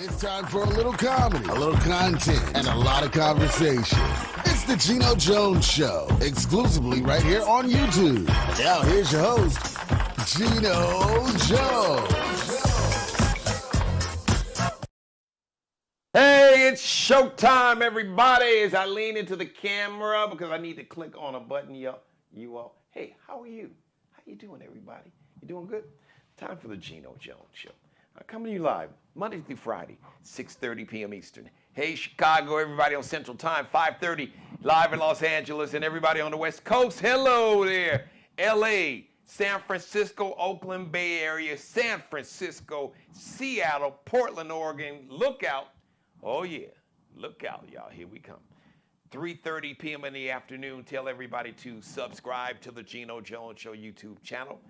It's time for a little comedy, a little content, and a lot of conversation. It's the Geno Jones Show, exclusively right here on YouTube. And now here's your host, Geno Jones. Hey, it's showtime, everybody, as I lean into the camera because I need to click on a button, you all. Hey, how are you? How you doing, everybody? You doing good? Time for the Geno Jones Show. Coming to you live, Monday through Friday, 6:30 p.m. Eastern. Hey, Chicago, everybody on Central Time, 5:30, live in Los Angeles, and everybody on the West Coast, hello there. L.A., San Francisco, Oakland, Bay Area, San Francisco, Seattle, Portland, Oregon, look out. Oh, yeah, look out, y'all, here we come. 3:30 p.m. in the afternoon, tell everybody to subscribe to the Geno Jones Show YouTube channel.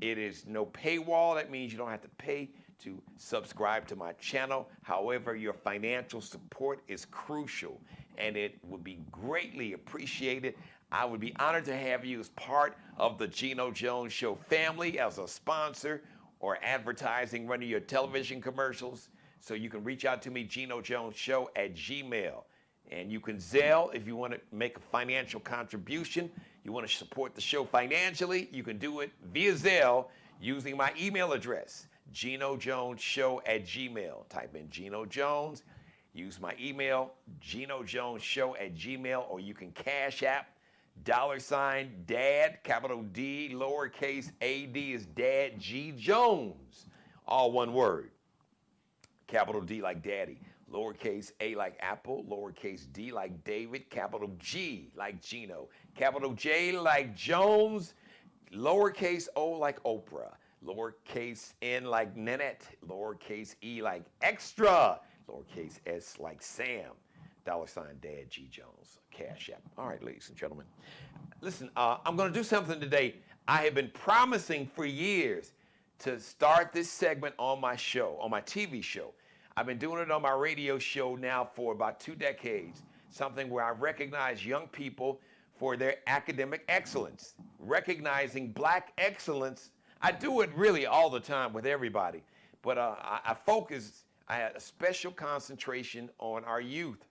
It is no paywall. That means you don't have to pay to subscribe to my channel. However, your financial support is crucial, and it would be greatly appreciated. I would be honored to have you as part of the Geno Jones Show family, as a sponsor or advertising running your television commercials. So you can reach out to me, GenoJonesShow@gmail. And you can Zelle if you want to make a financial contribution. You want to support the show financially, you can do it via Zelle using my email address, GenoJonesShow@gmail. Type in Geno Jones, use my email, GenoJonesShow@gmail, or you can Cash App, $DAD, capital D, lowercase AD is Dad, G Jones, all one word. Capital D like Daddy, lowercase a like Apple, lowercase d like David, capital G like Geno, capital J like Jones, lowercase o like Oprah, lowercase n like Nanette, lowercase e like Extra, lowercase s like Sam, $Dad G Jones, Cash App. All right, ladies and gentlemen. Listen, I'm going to do something today. I have been promising for years to start this segment on my show, on my TV show. I've been doing it on my radio show now for about 2 decades, something where I recognize young people for their academic excellence, recognizing black excellence. I do it really all the time with everybody, but I had a special concentration on our youth,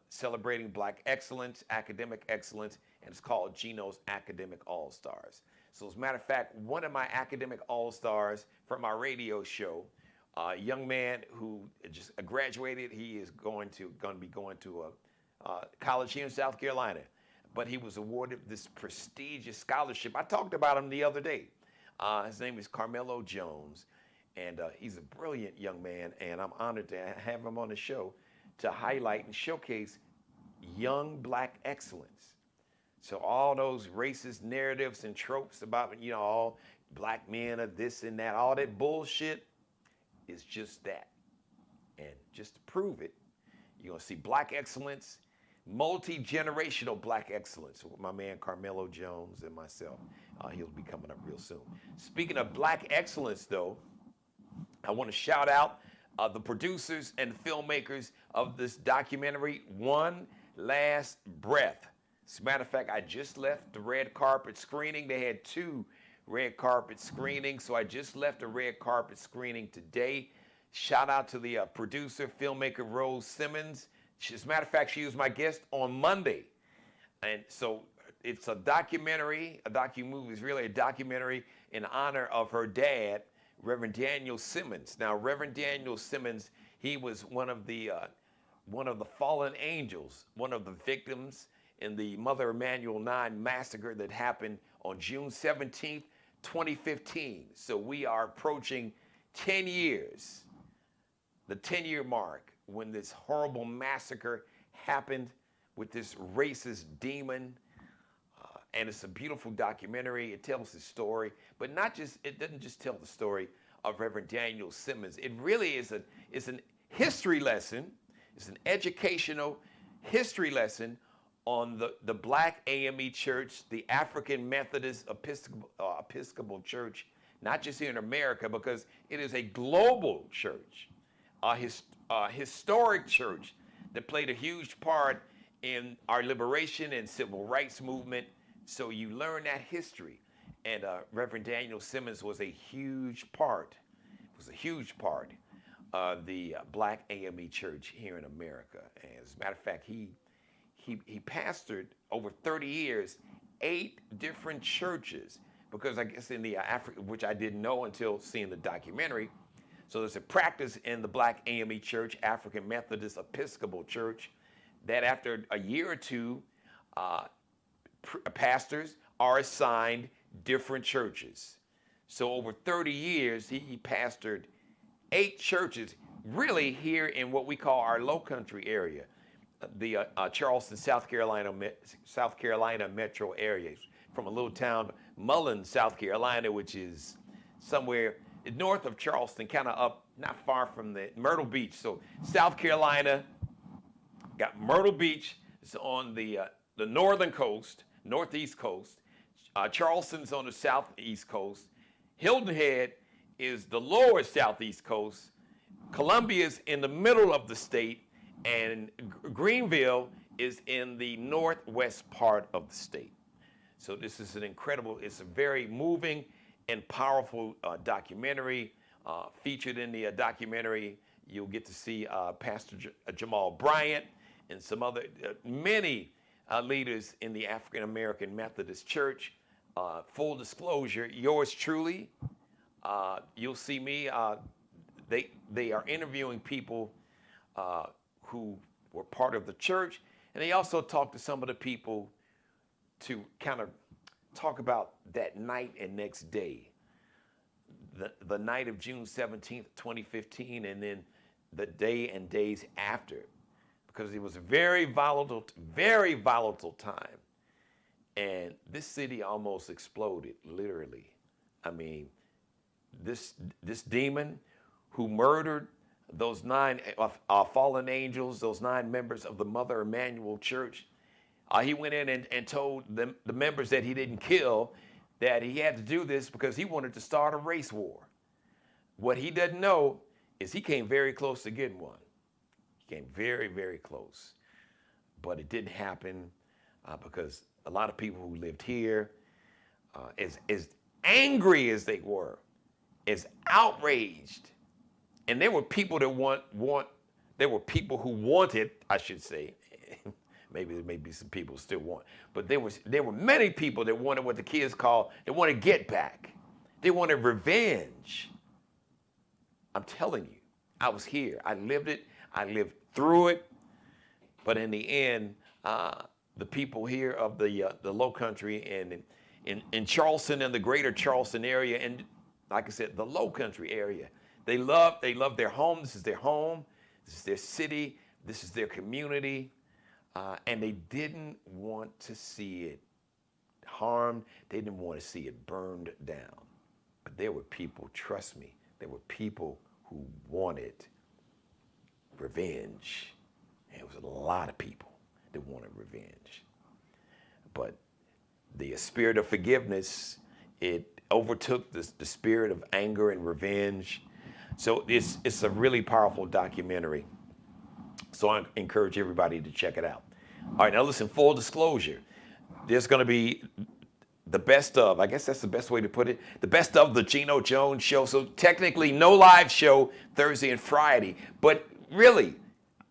celebrating black excellence, academic excellence, and it's called Geno's Academic All-Stars. So as a matter of fact, one of my academic all-stars from my radio show, a young man who just graduated, he is going to be going to a college here in South Carolina, but he was awarded this prestigious scholarship. I talked about him the other day. His name is Karmello Jones, and he's a brilliant young man, and I'm honored to have him on the show to highlight and showcase young black excellence. So all those racist narratives and tropes about, all black men are this and that, all that bullshit is just that. And just to prove it, you're going to see black excellence, multi-generational black excellence with my man Karmello Jones and myself. He'll be coming up real soon. Speaking of black excellence, though, I want to shout out the producers and filmmakers of this documentary, One Last Breath. As a matter of fact, I just left the red carpet screening. They had 2 red carpet screenings, so I just left a red carpet screening today. Shout out to the producer, filmmaker Rose Simmons. As a matter of fact, she was my guest on Monday. And so it's a documentary, a docu-movie is really a documentary in honor of her dad, Reverend Daniel Simmons. Now, Reverend Daniel Simmons, he was one of the fallen angels, one of the victims in the Mother Emanuel 9 massacre that happened on June 17th, 2015. So we are approaching 10 years, the 10-year mark, when this horrible massacre happened with this racist demon. And it's a beautiful documentary. It tells the story, but it doesn't just tell the story of Reverend Daniel Simmons. It really is an history lesson. It's an educational history lesson on the Black AME Church, the African Methodist Episcopal Church, not just here in America, because it is a global church, a historic church that played a huge part in our liberation and civil rights movement. So you learn that history. And Reverend Daniel Simmons was a huge part the Black AME Church here in America. And as a matter of fact, he pastored over 30 years, 8 different churches, because I guess in the Africa, which I didn't know until seeing the documentary. So there's a practice in the Black AME Church, African Methodist Episcopal Church, that after a year or two, pastors are assigned different churches. So over 30 years, he pastored 8 churches, really here in what we call our Low Country area, the Charleston, South Carolina metro area, from a little town, Mullen, South Carolina, which is somewhere north of Charleston, kind of up, not far from the Myrtle Beach. So South Carolina, got Myrtle Beach, it's on the northern coast, northeast coast. Charleston's on the southeast coast. Hilton Head is the lower southeast coast. Columbia's in the middle of the state, and Greenville is in the northwest part of the state. So this is it's a very moving and powerful documentary. Featured in the documentary, you'll get to see Pastor Jamal Bryant and some other, many leaders in the African American Methodist Church. Full disclosure, yours truly, you'll see me, they are interviewing people who were part of the church, and they also talk to some of the people to kind of talk about that night and next day, the night of June 17th, 2015, and then the day and days after, because it was a very volatile time. And this city almost exploded, literally. I mean, this demon who murdered those 9 fallen angels, those 9 members of the Mother Emanuel Church, he went in and told the members that he didn't kill, that he had to do this because he wanted to start a race war. What he doesn't know is he came very close to getting one. He came very, very close. But it didn't happen because a lot of people who lived here, as angry as they were, as outraged, and there were people that there were people who wanted, I should say, maybe some people still want, but there were many people that wanted what the kids call, they wanted get back. They wanted revenge. I'm telling you, I was here. I lived it. I lived through it. But in the end, the people here of the Low Country and in Charleston and the greater Charleston area, and like I said, the Low Country area, they love their home. This is their home. This is their city. This is their community. And they didn't want to see it harmed. They didn't want to see it burned down. But there were people, trust me, there were people who wanted revenge. And it was a lot of people that wanted revenge. But the spirit of forgiveness, it overtook the spirit of anger and revenge. So it's a really powerful documentary. So I encourage everybody to check it out. All right, now listen, full disclosure. There's going to be the best of, I guess that's the best way to put it, the best of the Geno Jones Show. So technically no live show Thursday and Friday. But really,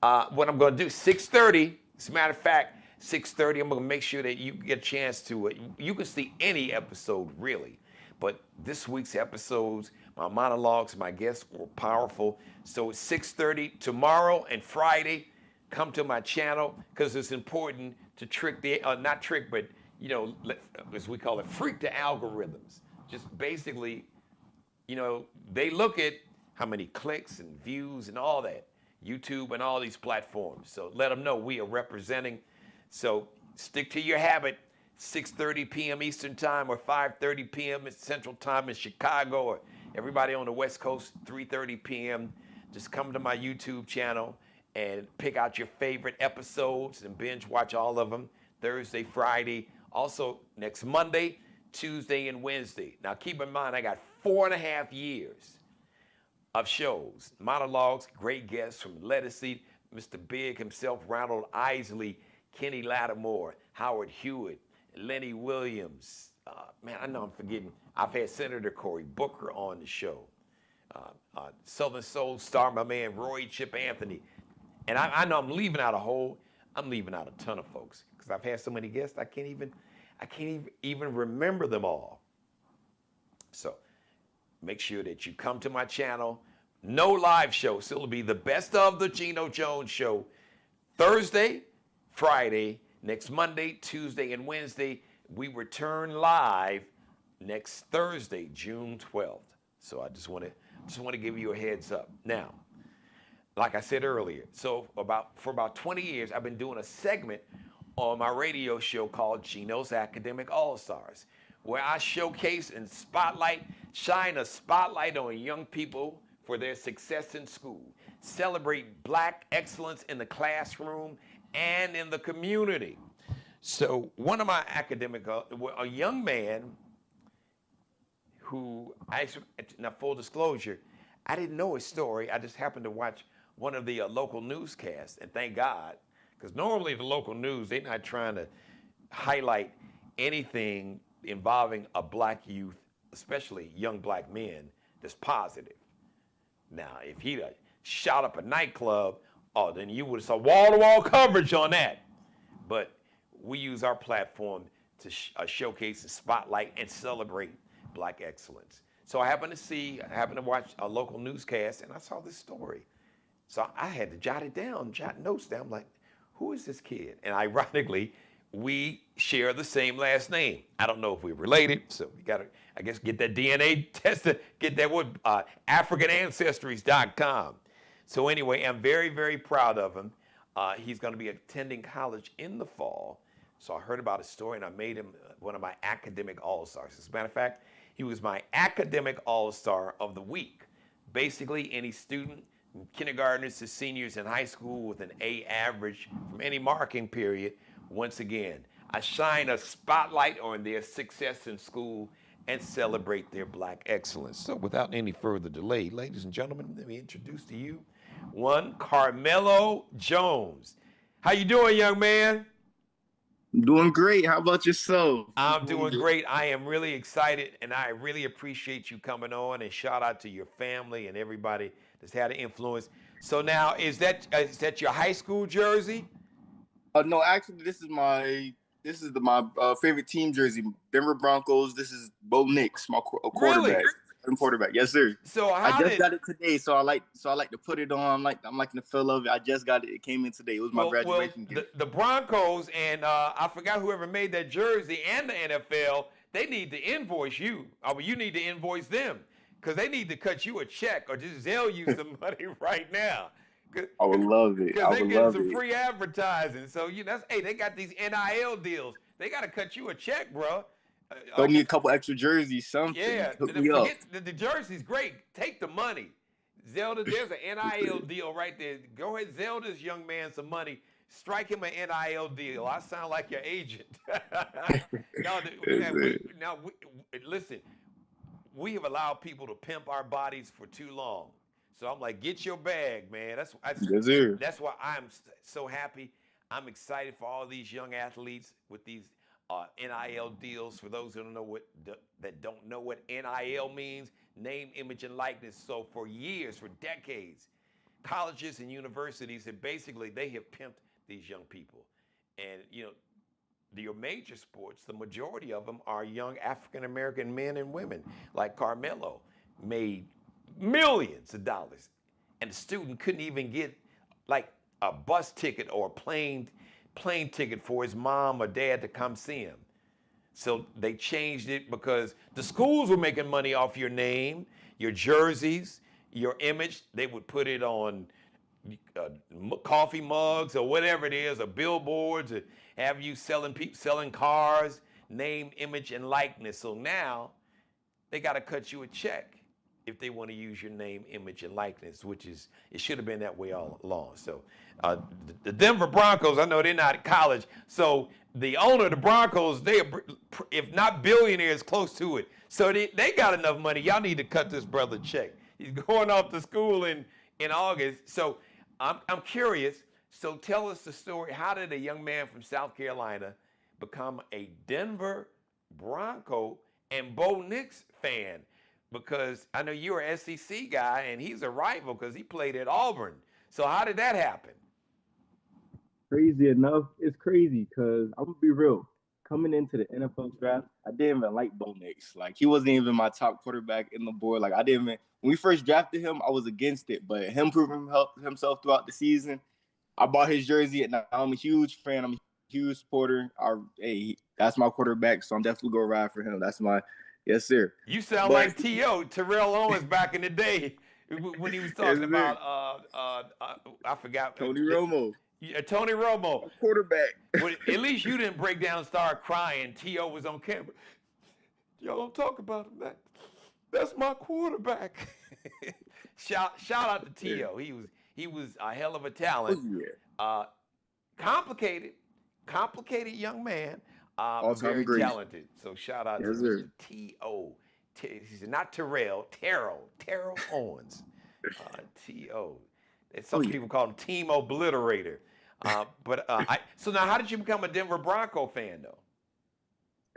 what I'm going to do, 6:30, as a matter of fact, 6:30, I'm going to make sure that you get a chance to, you can see any episode really. But this week's episodes, my monologues, my guests were powerful. So it's 6:30 tomorrow and Friday. Come to my channel because it's important to trick the, not trick, but, you know, as we call it, freak the algorithms. Just basically, you know, they look at how many clicks and views and all that, YouTube and all these platforms. So let them know we are representing. So stick to your habit. 6:30 p.m. Eastern Time or 5:30 p.m. Central Time in Chicago, or everybody on the West Coast, 3:30 p.m. Just come to my YouTube channel and pick out your favorite episodes and binge watch all of them, Thursday, Friday, also next Monday, Tuesday, and Wednesday. Now keep in mind, I got 4.5 years of shows, monologues, great guests from Lettucey, Mr. Big himself, Ronald Isley, Kenny Lattimore, Howard Hewitt, Lenny Williams. Man, I know I'm forgetting. I've had Senator Cory Booker on the show. Southern Soul star, my man Roy Chip Anthony. And I know I'm leaving out I'm leaving out a ton of folks because I've had so many guests I can't even remember them all. So make sure that you come to my channel. No live show, so it'll be the best of the Geno Jones Show. Thursday, Friday, next Monday, Tuesday, and Wednesday. We return live next Thursday, June 12th. So I just want to give you a heads up. Now, like I said earlier, so for about 20 years, I've been doing a segment on my radio show called Geno's Academic All-Stars, where I showcase and shine a spotlight on young people for their success in school, celebrate Black excellence in the classroom and in the community. So one of my a young man who, now full disclosure, I didn't know his story. I just happened to watch one of the local newscasts, and thank God, because normally the local news, they're not trying to highlight anything involving a Black youth, especially young Black men, that's positive. Now, if he'd have shot up a nightclub, then you would have saw wall-to-wall coverage on that. But we use our platform to showcase and spotlight and celebrate Black excellence. So I happened to watch a local newscast, and I saw this story. So I had to jot notes down. I'm like, who is this kid? And ironically, we share the same last name. I don't know if we're related, so we got to, I guess, get that DNA tested, get that AfricanAncestries.com. So anyway, I'm very, very proud of him. He's going to be attending college in the fall. So I heard about his story, and I made him one of my academic all-stars. As a matter of fact, he was my academic all-star of the week. Basically, any student, kindergartners to seniors in high school with an A average from any marking period, once again, I shine a spotlight on their success in school and celebrate their Black excellence. So without any further delay, ladies and gentlemen, let me introduce to you one Karmello Jones. How you doing, young man? I'm doing great. How about yourself? I'm doing great. I am really excited, and I really appreciate you coming on, and shout out to your family and everybody that's had an influence. So now, is that your high school jersey? No, actually, this is my favorite team jersey, Denver Broncos. This is Bo Nix, my quarterback. Really? Quarterback, yes, sir. So I just got it today, so I like to put it on. I'm liking the feel of it. I just got it. It came in today. It was my graduation gift. The Broncos and I forgot whoever made that jersey and the NFL. They need to invoice you. You need to invoice them because they need to cut you a check or just Zelle you some money right now. I would love it. Because they're getting some free advertising. So they got these NIL deals. They got to cut you a check, bro. Throw me a couple extra jerseys, something. Yeah, the jersey's great. Take the money. Zelda, there's an NIL deal right there. Go ahead, Zell this young man some money. Strike him an NIL deal. I sound like your agent. Listen, we have allowed people to pimp our bodies for too long. So I'm like, get your bag, man. That's why I'm so happy. I'm excited for all these young athletes with these NIL deals. For those who don't know what NIL means, name, image, and likeness. So for years, for decades, colleges and universities have they have pimped these young people. And your major sports, the majority of them are young African American men and women, like Karmello, made millions of dollars, and the student couldn't even get like a bus ticket or a plane ticket for his mom or dad to come see him. So they changed it because the schools were making money off your name, your jerseys, your image. They would put it on coffee mugs or whatever it is, or billboards, or have you selling cars, name, image, and likeness. So now they got to cut you a check if they want to use your name, image, and likeness, it should have been that way all along. So the Denver Broncos, I know they're not at college, so the owner of the Broncos, they are, if not billionaires, close to it. So they got enough money. Y'all need to cut this brother a check. He's going off to school in August. So I'm curious. So tell us the story. How did a young man from South Carolina become a Denver Bronco and Bo Nix fan? because I know you're an SEC guy and he's a rival because he played at Auburn. So how did that happen? Crazy enough, it's crazy because I'm gonna be real. Coming into the NFL draft, I didn't even like Bo Nix. Like he wasn't even my top quarterback in the board. Like I didn't even when we first drafted him, I was against it. But him proving himself throughout the season, I bought his jersey, and now I'm a huge fan. I'm a huge supporter. Hey, that's my quarterback, so I'm definitely gonna ride for him. That's my yes, sir. You sound But like T.O. Terrell Owens back in the day when he was yes, talking sir. about I forgot Tony Romo, Tony Romo. my quarterback. Well, at least you didn't break down and start crying. T.O. was on camera. Y'all don't talk about him. That's my quarterback. shout out to T.O. He was a hell of a talent. Oh, yeah. Complicated young man. All-time Very great. talented. So shout out to Mr. T.O. He's not Terrell Owens. T.O. Some people call him Team Obliterator. So now, how did you become a Denver Bronco fan,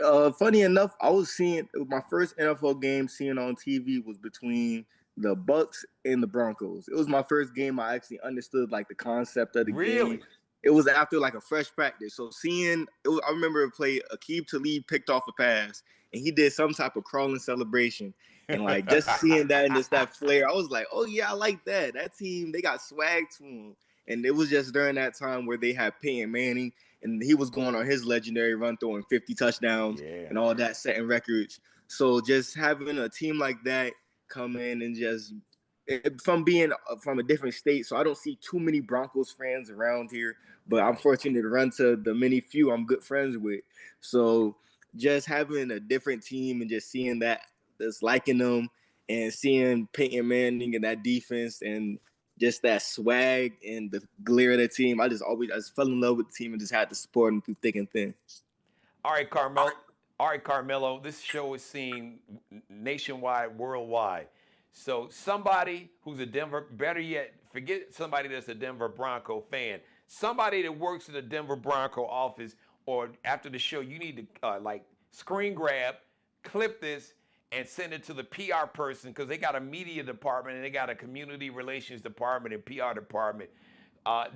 though? Funny enough, I was seeing my first NFL game seeing on TV was between the Bucks and the Broncos. It was my first game I actually understood like the concept of the game. It was after like a fresh practice. So I remember a play, Aqib Talib picked off a pass and he did some type of crawling celebration. And like just seeing that and just that flair, I was like, oh yeah, I like that. That team, they got swag to them. And it was just during that time where they had Peyton Manning and he was going on his legendary run throwing 50 touchdowns and all that, setting records. So just having a team like that come in and just from being from a different state, so I don't see too many Broncos fans around here, but I'm fortunate to run to the many few I'm good friends with. So just having a different team and just seeing that, just liking them and seeing Peyton Manning and that defense and just that swag and the glare of the team, I just fell in love with the team and just had to support them through thick and thin. All right, Karmello, this show is seen nationwide, worldwide. So somebody who's a better yet, forget somebody that's a Denver Bronco fan, somebody that works in the Denver Bronco office or after the show, you need to screen grab, clip this, and send it to the PR person because they got a media department and they got a community relations department and PR department.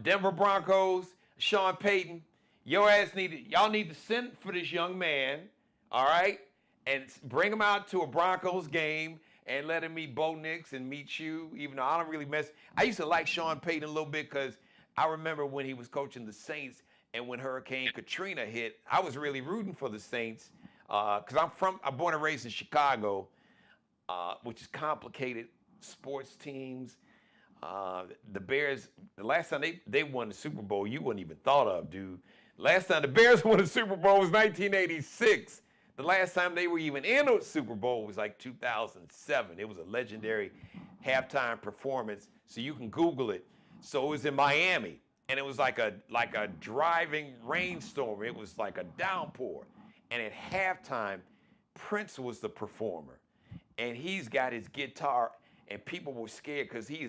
Denver Broncos, Sean Payton, y'all need to send for this young man, all right, and bring him out to a Broncos game and let him meet Bo Nix and meet you, even though I don't really I used to like Sean Payton a little bit because I remember when he was coaching the Saints and when Hurricane Katrina hit, I was really rooting for the Saints because I'm born and raised in Chicago, which is complicated sports teams. The Bears, the last time they won the Super Bowl, you wouldn't even thought of, dude. Last time the Bears won the Super Bowl was 1986. The last time they were even in a Super Bowl was like 2007. It was a legendary halftime performance, so you can Google it. So it was in Miami, and it was like a driving rainstorm. It was like a downpour. And at halftime, Prince was the performer, and he's got his guitar, and people were scared because he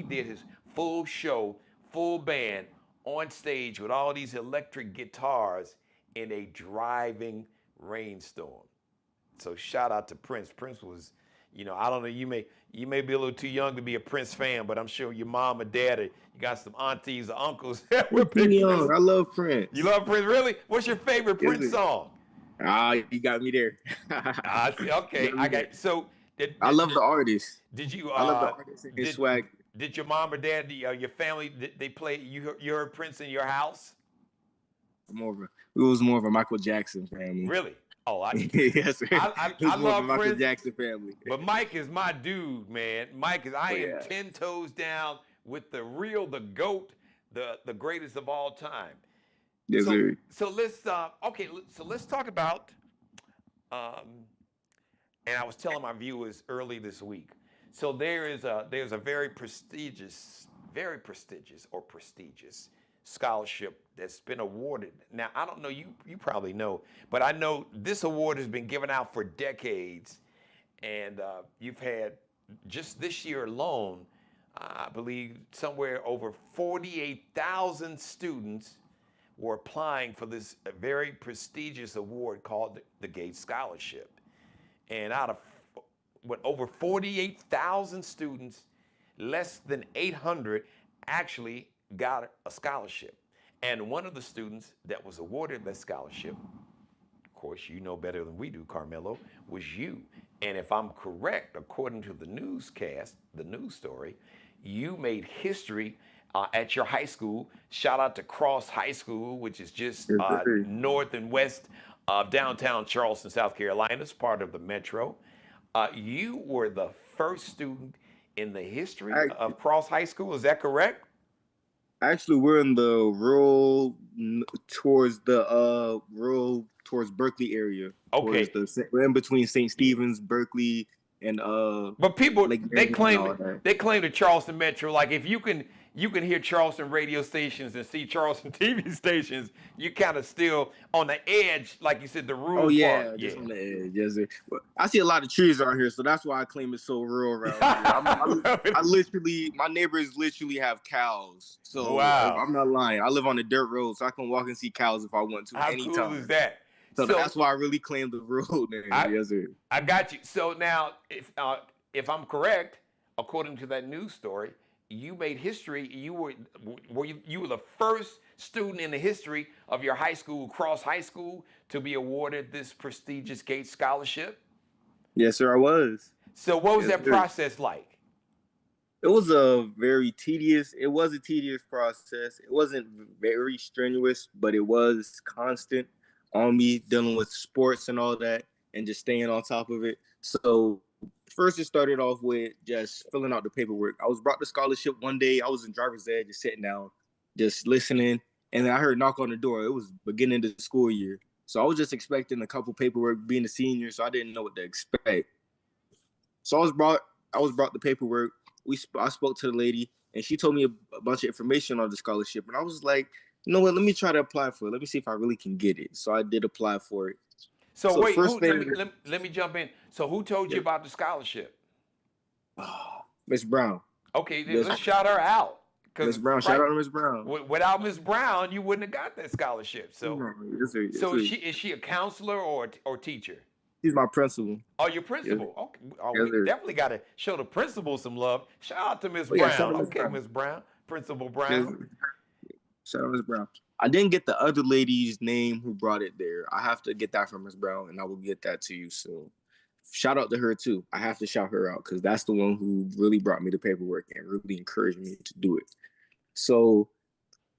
did his full show, full band on stage with all these electric guitars in a driving rainstorm. So shout out to Prince. Prince was, I don't know, you may be a little too young to be a Prince fan, but I'm sure your mom or dad, or you got some aunties or uncles that were big young. I love Prince. You love Prince, really? What's your favorite Prince song? You got me there. Okay, I got so. I love the artist. Did you? I love the artist and his swag. Did your mom or dad, your family, they play? You heard Prince in your house? We was more of a Michael Jackson family. Really? Oh, yes, sir. I love Michael Prince, Jackson family. But Mike is my dude, man. I am 10 toes down with the GOAT, the greatest of all time. Yes, sir. So let's let's talk about. And I was telling my viewers early this week. So there's a very prestigious scholarship that's been awarded. Now, I don't know, you probably know, but I know this award has been given out for decades. And you've had, just this year alone, I believe somewhere over 48,000 students were applying for this very prestigious award called the Gates Scholarship. And out of over 48,000 students, less than 800 actually got a scholarship. And one of the students that was awarded that scholarship, of course, you know better than we do, Karmello, was you. And if I'm correct, according to the newscast, the news story, you made history at your high school. Shout out to Cross High School, which is just north and west of downtown Charleston, South Carolina. It's part of the metro. You were the first student in the history of Cross High School. Is that correct? Actually, we're in the rural towards Berkeley area. Okay. We're in between St. Stephen's, Berkeley, and But people Lake they Marion claim the Charleston Metro. Like if you can hear Charleston radio stations and see Charleston TV stations, you kind of still on the edge, like you said, the rural Oh yeah, part. just on the edge. Yes, sir. I see a lot of trees around here, so that's why I claim it's so rural around here. My neighbors literally have cows. So wow. I'm not lying. I live on a dirt road, so I can walk and see cows if I want to. How anytime. cool is that? So that's why I really claim the road name. Yes, sir. I got you. So now, if I'm correct, according to that news story, you made history. You were the first student in the history of your high school, Cross High School, to be awarded this prestigious Gates Scholarship? Yes, sir, I was. So what was that process like? It was a tedious process. It wasn't very strenuous, but it was constant on me dealing with sports and all that and just staying on top of it. So first it started off with just filling out the paperwork. I was brought the scholarship one day. I was in driver's ed, just sitting down, just listening. And then I heard a knock on the door. It was beginning of the school year. So I was just expecting a couple paperwork, being a senior, so I didn't know what to expect. So I was brought the paperwork. I spoke to the lady and she told me a bunch of information on the scholarship. And I was like, you know what, let me try to apply for it. Let me see if I really can get it. So I did apply for it. So wait, let me jump in. So who told you about the scholarship? Miss Brown. Okay, let's shout her out. Miss Brown, shout out to Miss Brown. Without Miss Brown, you wouldn't have got that scholarship. So, is she a counselor or teacher? She's my principal. Oh, your principal. Yes. Okay. We definitely got to show the principal some love. Shout out to Miss Brown. Okay, Miss Brown, Principal Brown. Shout out Miss Brown. I didn't get the other lady's name who brought it there. I have to get that from Miss Brown, and I will get that to you soon. Shout out to her too. I have to shout her out because that's the one who really brought me the paperwork and really encouraged me to do it. So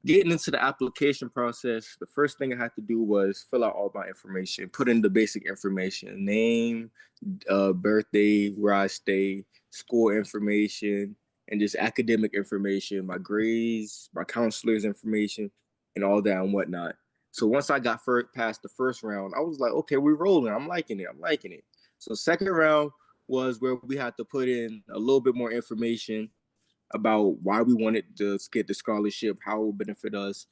getting into the application process, the first thing I had to do was fill out all my information, put in the basic information, name, birthday, where I stay, school information, and just academic information, my grades, my counselor's information, and all that and whatnot. So once I got past the first round, I was like, okay, we're rolling. I'm liking it. So second round was where we had to put in a little bit more information about why we wanted to get the scholarship, how it would benefit us,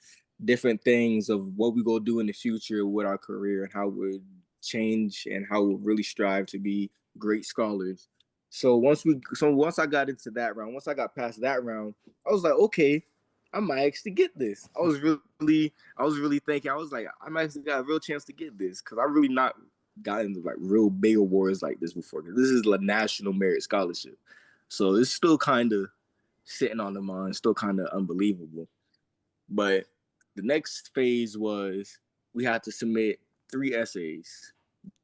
different things of what we go do in the future with our career and how we change and how we really strive to be great scholars. So once I got into that round, once I got past that round, I was like, okay, I might actually get this. I was really thinking, I was like, I'm actually got a real chance to get this because I really not gotten like real big awards like this before. This is a national merit scholarship. So it's still kind of sitting on the mind, still kind of unbelievable. But the next phase was we had to submit 3 essays.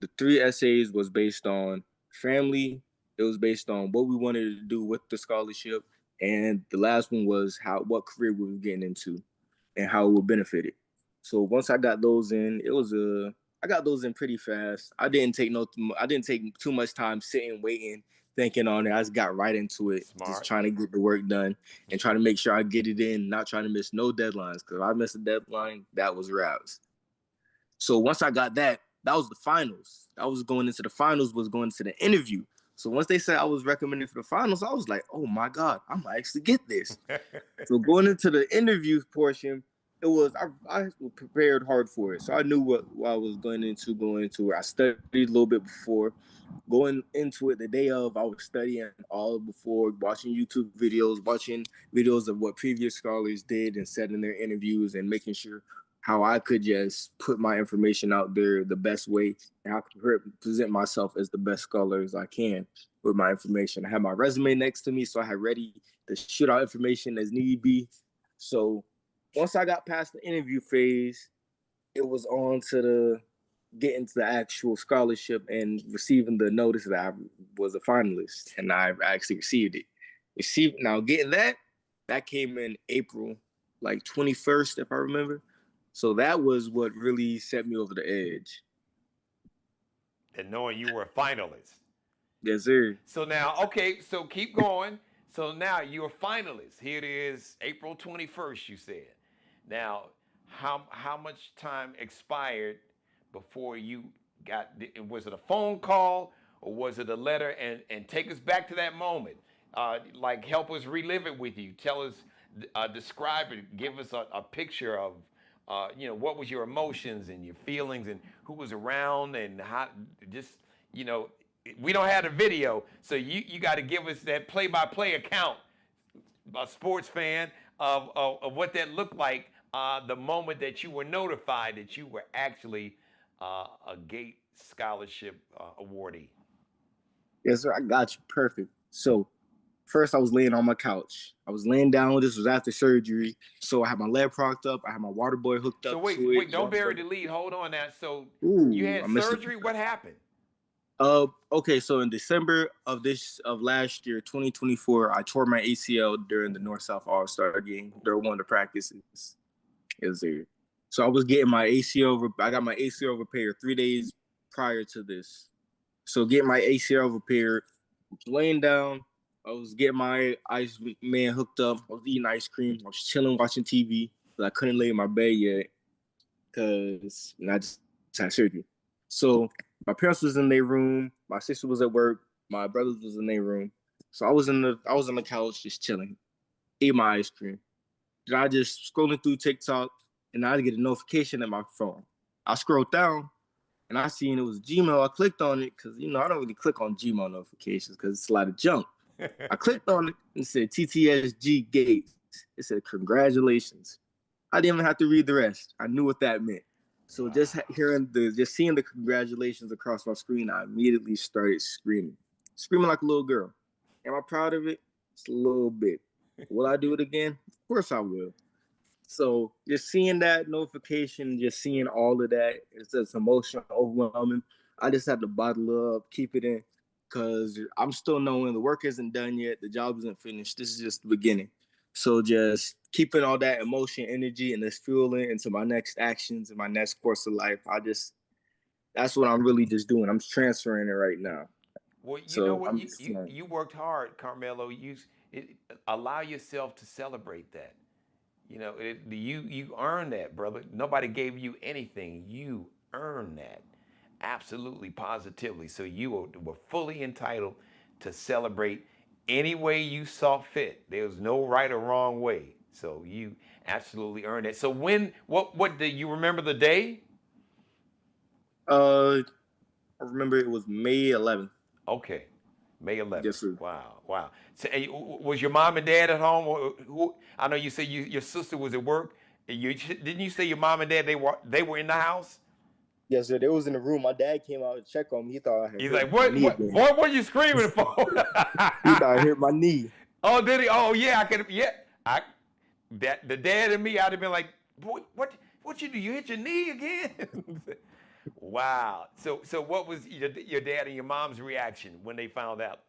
The 3 essays was based on family. It was based on what we wanted to do with the scholarship. And the last one was what career we were getting into and how it would benefit it. So once I got those in, I got those in pretty fast. I didn't take too much time sitting, waiting, thinking on it. I just got right into it. Smart. Just trying to get the work done and trying to make sure I get it in, not trying to miss no deadlines. Because if I missed a deadline, that was wraps. So once I got that was the finals. I was going into the interview. So once they said I was recommended for the finals, I was like, oh my God, I might actually get this. So going into the interview portion, I prepared hard for it. So I knew what I was going into it. I studied a little bit before. Going into it the day of, I was studying all before, watching YouTube videos, watching videos of what previous scholars did and said in their interviews and making sure how I could just put my information out there the best way and how I could present myself as the best scholar as I can. with my information. I had my resume next to me, so I had ready to shoot out information as need be. So once I got past the interview phase, it was on to the getting to the actual scholarship and receiving the notice that I was a finalist, and I actually received it. Getting that came in April, like 21st, if I remember. So that was what really set me over the edge. And knowing you were a finalist. Yes, sir. So now, okay, so keep going. So now you're a finalist. Here it is, April 21st, you said. Now, how much time expired before you got, was it a phone call or was it a letter? And take us back to that moment. Like help us relive it with you. Tell us, describe it, give us a picture of, what was your emotions and your feelings and who was around and how, just, we don't have the video, so you got to give us that play-by-play account, a sports fan, of what that looked like the moment that you were notified that you were actually a GATE scholarship awardee. Yes, sir. I got you. Perfect. So first I was laying on my couch. I was laying down. This was after surgery. So I had my leg propped up. I had my water boy hooked up. So wait, don't bury the lead. Hold on now. So you had surgery. What happened? Okay, so in December of last year, 2024, I tore my ACL during the North-South AllStar game during one of the practices. So I was getting my ACL. I got my ACL repaired 3 days prior to this. So getting my ACL repaired, laying down, I was getting my ice man hooked up. I was eating ice cream. I was chilling, watching TV, but I couldn't lay in my bed yet because I just had surgery. So my parents was in their room. My sister was at work. My brothers was in their room. So I was on the couch just chilling, eating my ice cream. Then I just scrolling through TikTok, and I get a notification at my phone. I scrolled down, and I seen it was Gmail. I clicked on it because I don't really click on Gmail notifications because it's a lot of junk. I clicked on it and it said TTSG Gates. It said congratulations. I didn't even have to read the rest. I knew what that meant. So just seeing the congratulations across my screen, I immediately started screaming like a little girl. Am I proud of it? Just a little bit. Will I do it again? Of course I will. So just seeing that notification, just seeing all of that, it's just emotional, overwhelming. I just had to bottle up, keep it in, because I'm still knowing the work isn't done yet. The job isn't finished. This is just the beginning. So just keeping all that emotion, energy, and this fueling into my next actions and my next course of life. That's what I'm really just doing. I'm transferring it right now. Well, you know what? You worked hard, Karmello. Allow yourself to celebrate that. You earned that, brother. Nobody gave you anything. You earned that. Absolutely, positively. So you were fully entitled to celebrate any way you saw fit. There's no right or wrong way. So you absolutely earned it. So what do you remember the day? I remember it was May 11th. Okay. May 11th. Yes, sir. Wow. So, was your mom and dad at home? I know you said your sister was at work. Didn't you say your mom and dad they were in the house? Yes, sir. They was in the room. My dad came out to check on me. He thought I had. He's like, what? What are you screaming for? He thought I hit my knee. Oh, did he? Oh, yeah. I could. Yeah. The dad and me, I'd have been like, what you do? You hit your knee again? Wow. So what was your dad and your mom's reaction when they found out?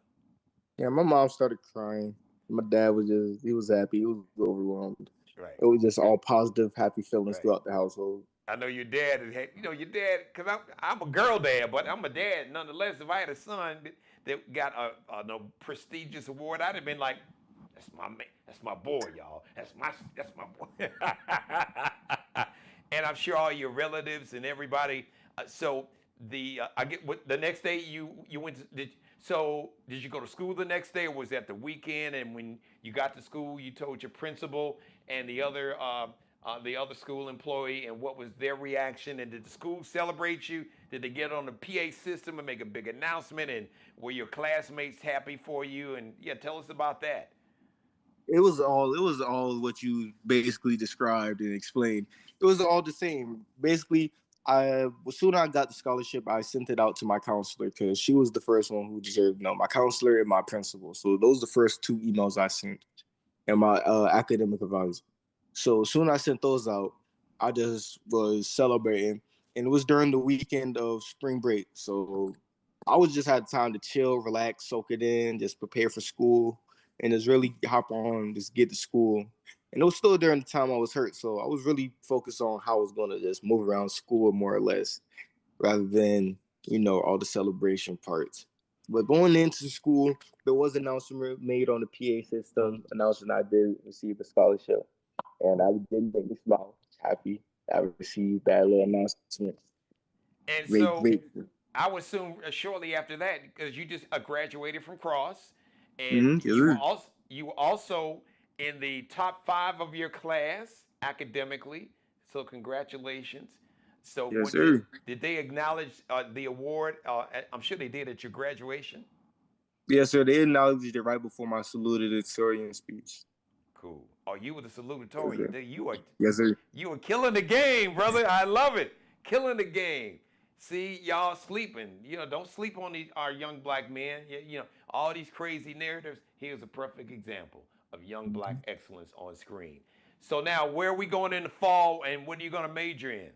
Yeah, my mom started crying. My dad he was happy. He was overwhelmed. Right. It was just all positive, happy feelings throughout the household. I know your dad, because I'm a girl dad, but I'm a dad nonetheless. If I had a son that got a prestigious award, I'd have been like, that's my boy, y'all. That's my boy. And I'm sure all your relatives and everybody. So I get the next day you went to, did you go to school the next day, or was that the weekend? And when you got to school, you told your principal and the other school employee, and what was their reaction? And did the school celebrate you? Did they get on the PA system and make a big announcement? And were your classmates happy for you? And yeah, tell us about that. It was all what you basically described and explained. It was all the same. Basically, As soon as I got the scholarship, I sent it out to my counselor because she was the first one who deserved to know. My counselor and my principal. So those are the first 2 emails I sent, and my academic advisor. So as soon as I sent those out, I just was celebrating, and it was during the weekend of spring break. So I was just had time to chill, relax, soak it in, just prepare for school, and just really hop on, just get to school. And it was still during the time I was hurt, so I was really focused on how I was going to just move around school more or less, rather than all the celebration parts. But going into school, there was an announcement made on the PA system announcing I did receive a scholarship, and I did make me smile, happy I received that little announcement. And Great, so grateful. I would assume shortly after that, because you just graduated from Cross, and Mm-hmm. Yes, sir. you were also in the top 5 of your class academically. So congratulations. So Yes, what sir. did they acknowledge the award? I'm sure they did at your graduation. Yes, sir. They acknowledged it right before my salutatorian speech. Cool. Oh, you were the Yes, salutatorian. sir. You are Yes, sir. you were killing the game, brother. I love it. Killing the game. See, y'all sleeping. Don't sleep on our young black men. All these crazy narratives. Here's a perfect example of young black excellence on screen. So now, where are we going in the fall, and what are you going to major in?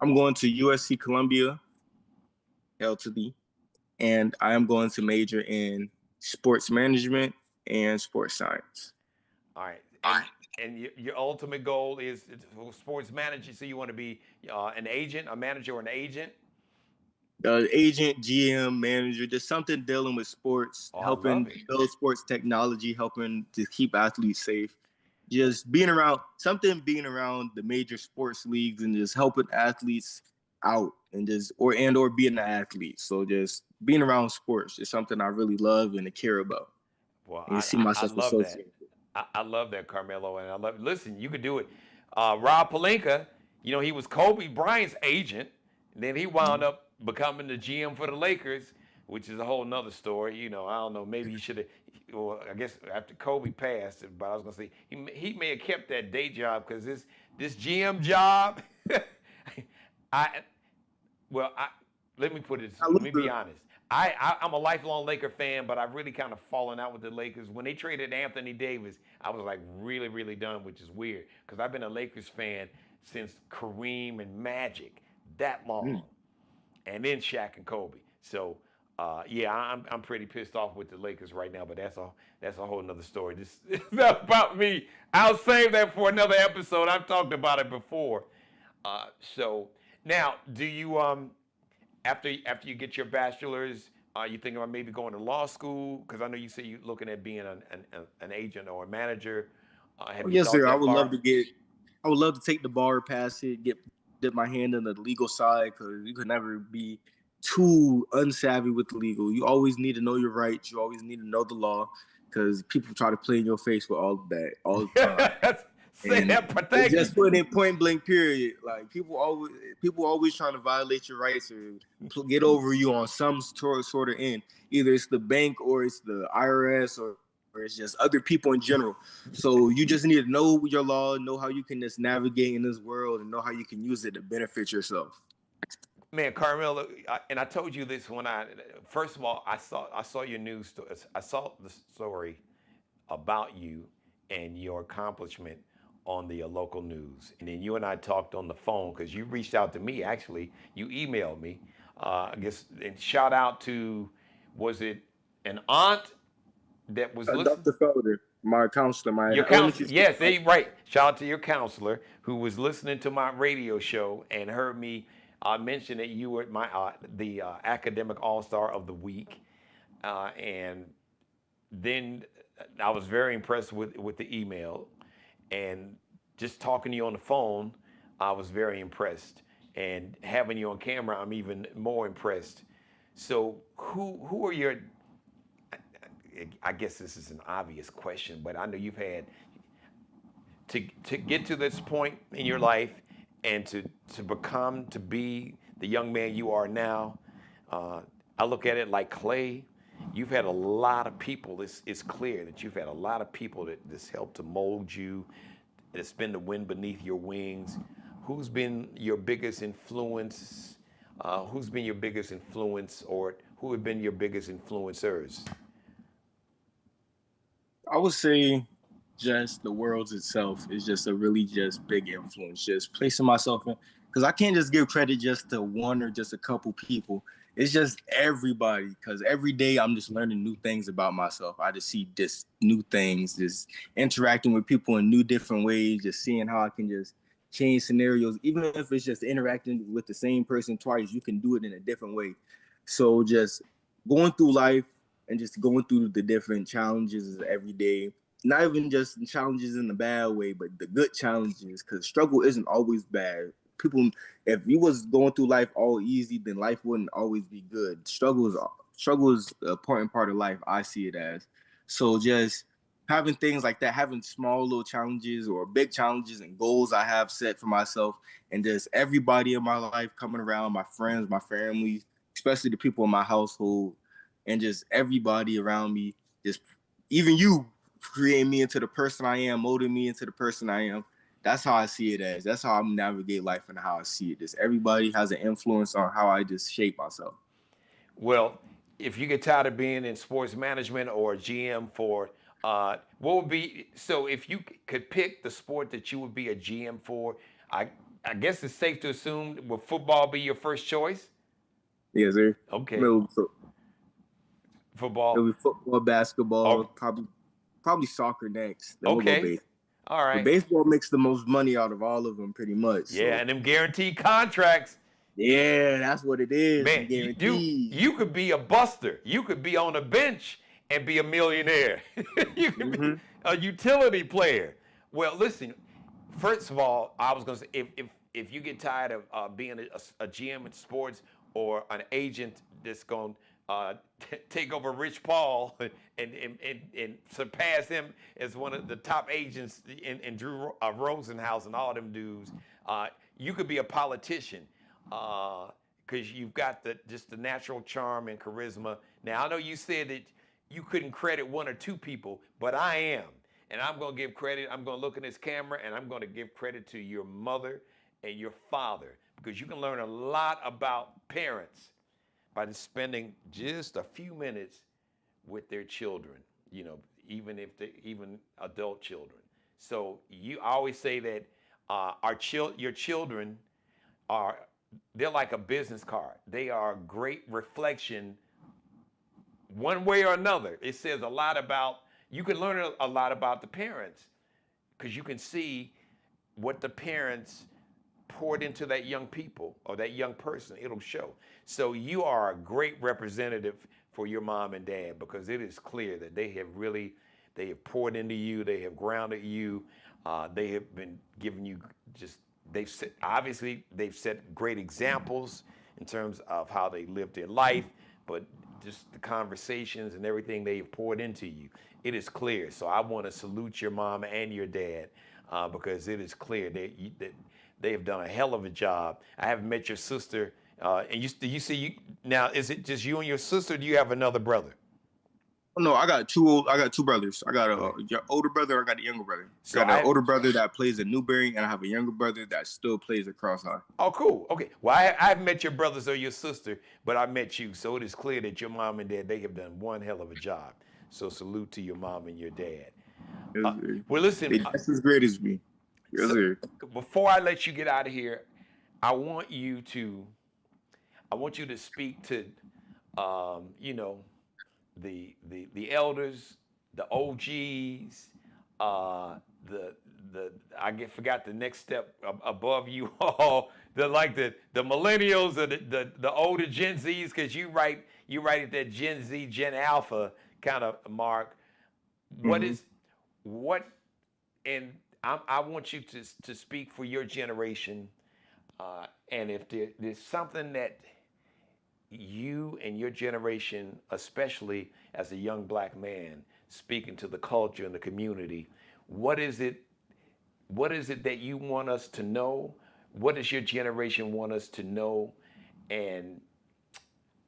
I'm going to USC Columbia, LTD, and I am going to major in sports management and sports science. All right. And your ultimate goal is sports manager. So you want to be an agent, a manager, or an agent? Agent, GM, manager, just something dealing with sports, Oh, I helping love it. build sports technology, helping to keep athletes safe. Just being around the major sports leagues and just helping athletes out and or being an athlete. So just being around sports is something I really love and care about. Well, And see I myself love that. associated. I love that, Carmelo, and I love. Listen, you could do it. Rob Pelinka, he was Kobe Bryant's agent, and then he wound up becoming the GM for the Lakers, which is a whole nother story. I don't know. Maybe he should have. Well, I guess after Kobe passed, but I was gonna say he may have kept that day job because this GM job, I well, let me put it. I Let love me be the honest. I'm a lifelong Laker fan, but I've really kind of fallen out with the Lakers. When they traded Anthony Davis, I was like really, really done, which is weird because I've been a Lakers fan since Kareem and Magic, that long, and then Shaq and Kobe. So yeah, I'm pretty pissed off with the Lakers right now, but that's a whole nother story. This is not about me. I'll save that for another episode. I've talked about it before. So now, do you after you get your bachelor's, you thinking about maybe going to law school? Because I know you say you're looking at being an agent or a manager. Have you Yes, thought sir. that far? I would love to take the bar, pass it, dip my hand in the legal side because you could never be too unsavvy with the legal. You always need to know your rights. You always need to know the law because people try to play in your face with all of that all the time. Say And that, but it's thank you. just put in point blank period. Like people always trying to violate your rights or get over you on some sort of end. Either it's the bank or it's the IRS or it's just other people in general. So you just need to know your law, know how you can just navigate in this world, and know how you can use it to benefit yourself. Man, Carmelo, and I told you this when first of all I saw your news. I saw the story about you and your accomplishment on the local news. And then you and I talked on the phone because you reached out to me, actually. You emailed me. I guess, and shout out to, was it an aunt that was listening? Dr. Felder, my counselor, my Your elementary counselor, school yes, counselor. right. Shout out to your counselor who was listening to my radio show and heard me mention that you were the academic all-star of the week, and then I was very impressed with the email, and just talking to you on the phone, I was very impressed, and having you on camera, I'm even more impressed. So who are your? I guess this is an obvious question, but I know you've had to get to this point in your life and to be the young man you are now. I look at it like Clay. You've had a lot of people. It's clear that you've had a lot of people that's helped to mold you, that's been the wind beneath your wings. who's been your biggest influence? Who's been your biggest influence, or who have been your biggest influencers? I would say just the world itself is just a really just big influence. Just placing myself in, because I can't just give credit just to one or just a couple people. It's just everybody. Because every day I'm just learning new things about myself. I just see just new things, just interacting with people in new different ways, just seeing how I can just change scenarios. Even if it's just interacting with the same person twice, you can do it in a different way. So just going through life and just going through the different challenges every day. Not even just challenges in the bad way, but the good challenges, because struggle isn't always bad. People, if you was going through life all easy, then life wouldn't always be good. Struggle is an important part of life. I see it as. So just having things like that, having small little challenges or big challenges and goals I have set for myself, and just everybody in my life coming around, my friends, my family, especially the people in my household, and just everybody around me, just even you creating me into the person I am, molding me into the person I am. That's how I see it as. That's how I navigate life and how I see it. Just everybody has an influence on how I just shape myself. Well, if you get tired of being in sports management or GM for, what would be, so if you could pick the sport that you would be a GM for, I, I guess it's safe to assume, would football be your first choice? Yes, sir. Okay, It'll, football. it'll be football, basketball, Oh, probably soccer next. Then we'll go okay, baseball. all But right. baseball makes the most money out of all of them, pretty much. Yeah, So and them guaranteed contracts. yeah, that's what it is. Man, Some you guarantees. could be a buster. You could be on a bench and be a millionaire. You could be Mm-hmm. a utility player. Well, listen. First of all, I was gonna say if you get tired of being a GM in sports or an agent that's gonna take over Rich Paul and surpass him as one of the top agents in Drew Rosenhaus and all them dudes, you could be a politician. Because you've got just the natural charm and charisma. Now I know you said that you couldn't credit one or two people, but I am, and I'm gonna give credit. I'm gonna look in this camera, and I'm gonna give credit to your mother and your father, because you can learn a lot about parents by just spending just a few minutes with their children. You know, even if they even adult children. So I always say that your children are, they're like a business card. They are a great reflection, one way or another. It says a lot about, you can learn a lot about the parents, because you can see what the parents poured into that young people or that young person. It'll show. So you are a great representative for your mom and dad, because it is clear that they have poured into you. They have grounded you. They have been giving you just, they've set great examples in terms of how they live their life, but just the conversations and everything they've poured into you. It is clear. So I want to salute your mom and your dad, because it is clear that they have done a hell of a job. I haven't met your sister, and you see you now. Is it just you and your sister? Or do you have another brother? No, I got two brothers. I got Okay. a older brother. I got a younger brother. So I got an older brother that plays at Newberry, and I have a younger brother that still plays at Cross High. Oh, cool. Okay. Well, I haven't met your brothers or your sister, but I met you. So it is clear that your mom and dad, they have done one hell of a job. So salute to your mom and your dad. Yes, Well, listen. they just as great as me. Yes, So sir. before I let you get out of here, I want you to, speak to, you know, the elders, the OGs, the forgot the next step above you all, the millennials or the older Gen Zs, because you write at that Gen Z, Gen Alpha kind of mark. What Mm-hmm. is what and I want you to speak for your generation, and if there's something that you and your generation, especially as a young black man speaking to the culture and the community, what is it? What is it that you want us to know? What does your generation want us to know? And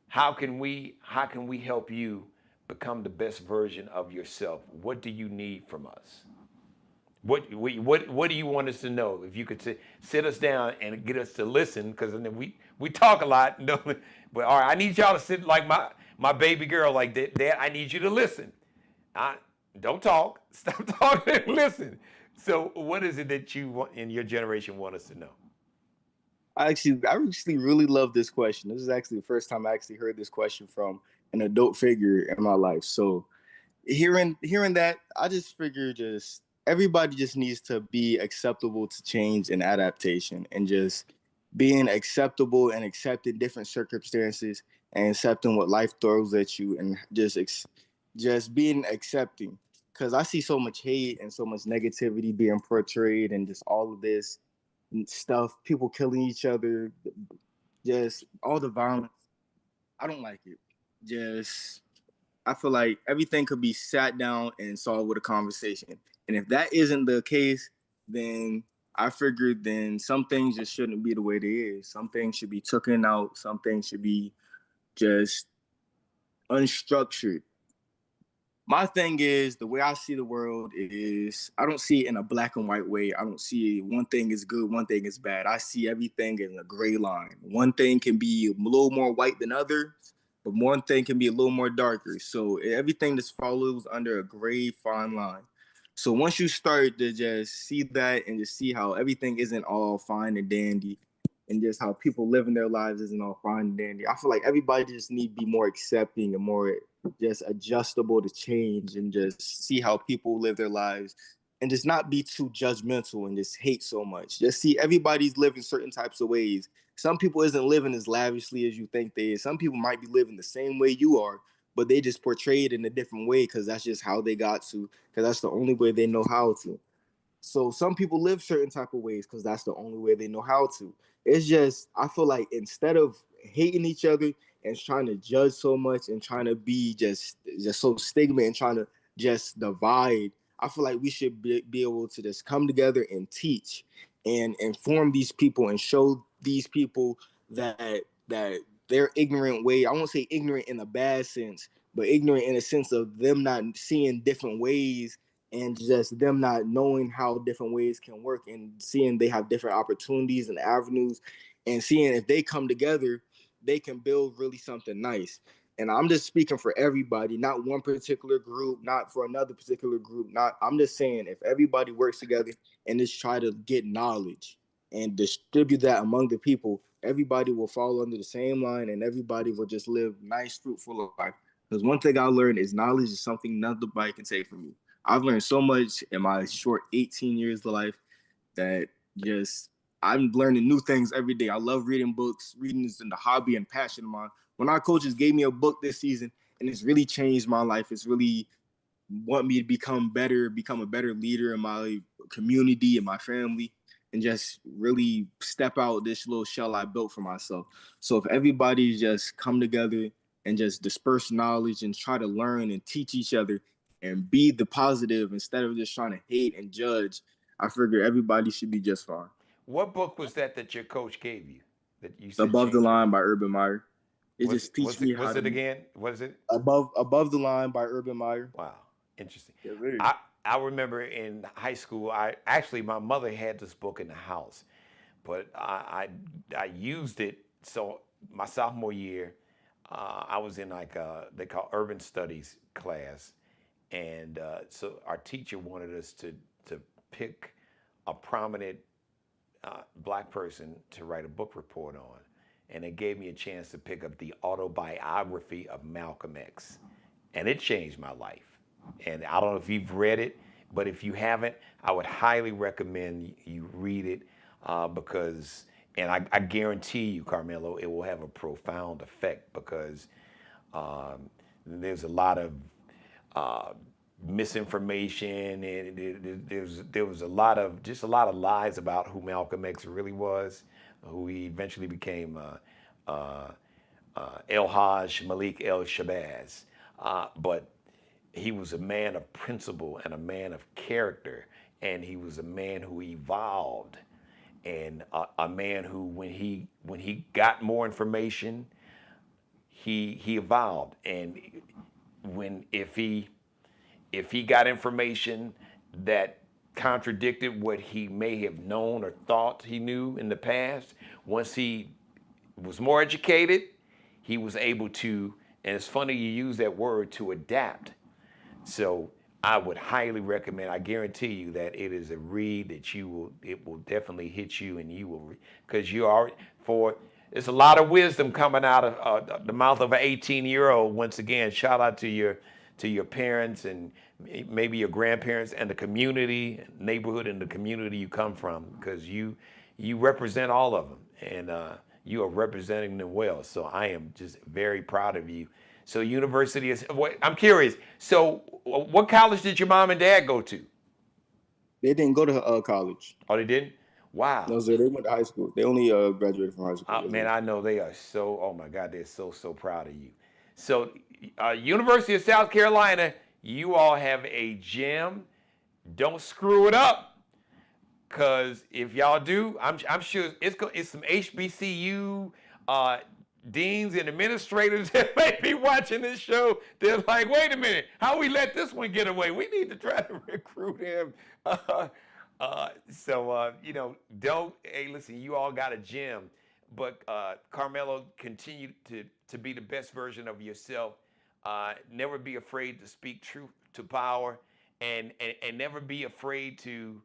how can we help you become the best version of yourself? What do you need from us? What do you want us to know? If you could sit us down and get us to listen, because then we talk a lot. But all right, I need y'all to sit like my baby girl, like that. Dad, I need you to listen. I don't talk. Stop talking and listen. So, what is it that you want in your generation want us to know? I actually really love this question. This is actually the first time I actually heard this question from an adult figure in my life. So hearing that, I just figure just everybody just needs to be acceptable to change and adaptation, and just being acceptable and accepting different circumstances and accepting what life throws at you, and just being accepting. Because I see so much hate and so much negativity being portrayed, and just all of this stuff, people killing each other, just all the violence. I don't like it. Just I feel like everything could be sat down and solved with a conversation. And if that isn't the case, then I figured then some things just shouldn't be the way they is. Some things should be taken out. Some things should be just unstructured. My thing is, the way I see the world is I don't see it in a black and white way. I don't see one thing is good, one thing is bad. I see everything in a gray line. One thing can be a little more white than others, but one thing can be a little more darker. So everything just follows under a gray fine line. So once you start to just see that and just see how everything isn't all fine and dandy, and just how people living their lives isn't all fine and dandy, I feel like everybody just need to be more accepting and more just adjustable to change, and just see how people live their lives, and just not be too judgmental and just hate so much. Just see everybody's living certain types of ways. Some people isn't living as lavishly as you think they is. Some people might be living the same way you are, but they just portray it in a different way because that's just how they got to, because that's the only way they know how to. So some people live certain type of ways because that's the only way they know how to. It's just I feel like instead of hating each other and trying to judge so much and trying to be just so stigma and trying to just divide, I feel like we should be able to just come together and teach and inform these people and show these people that their ignorant way. I won't say ignorant in a bad sense, but ignorant in a sense of them not seeing different ways, and just them not knowing how different ways can work, and seeing they have different opportunities and avenues, and seeing if they come together they can build really something nice. And I'm just speaking for everybody, not one particular group, not for another particular group. Not I'm just saying if everybody works together and just try to get knowledge and distribute that among the people, everybody will fall under the same line and everybody will just live nice, fruitful life. Because one thing I learned is knowledge is something nobody can take from you. I've learned so much in my short 18 years of life that just I'm learning new things every day. I love reading books. Reading is in the hobby and passion of mine. When our coaches gave me a book this season, and it's really changed my life. It's really want me to become better, become a better leader in my community and my family, and just really step out this little shell I built for myself. So if everybody just come together and just disperse knowledge and try to learn and teach each other and be the positive instead of just trying to hate and judge, I figure everybody should be just fine. What book was that your coach gave you that you said Above the changed your life? Line by Urban Meyer. It Was just it teach me how was to it again? What is it? above the Line by Urban Meyer. Wow, interesting. Yeah, very. I remember in high school, I actually my mother had this book in the house, but I used it. So my sophomore year, I was in like they call urban studies class, and so our teacher wanted us to pick a prominent black person to write a book report on. And it gave me a chance to pick up the autobiography of Malcolm X. And it changed my life. And I don't know if you've read it, but if you haven't, I would highly recommend you read it because, and I guarantee you, Karmello, it will have a profound effect because there's a lot of misinformation, and there was a lot of lies about who Malcolm X really was, who he eventually became El Hajj Malik El Shabazz, but he was a man of principle and a man of character, and he was a man who evolved, and a man who when he got more information, he evolved, and when if he got information that contradicted what he may have known or thought he knew in the past. Once he was more educated, he was able to, and it's funny you use that word, to adapt. So I would highly recommend, I guarantee you that it is a read that it will definitely hit you, and you will, because you are, there's a lot of wisdom coming out of the mouth of an 18-year-old. Once again, shout out to your parents and maybe your grandparents and the community, neighborhood, and the community you come from, because you represent all of them, and you are representing them well. So I am just very proud of you. So university is, I'm curious, so what college did your mom and dad go to? They didn't go to college. Oh, they didn't? Wow. No, sir. They went to high school. They only graduated from high school. Man, I know they are so, oh my God, they're so proud of you. So University of South Carolina, you all have a gym. Don't screw it up, because if y'all do, I'm sure it's some HBCU deans and administrators that may be watching this show. They're like, wait a minute, how we let this one get away? We need to try to recruit him. Hey, listen, you all got a gym, but Karmello, continue to be the best version of yourself. Never be afraid to speak truth to power, and never be afraid to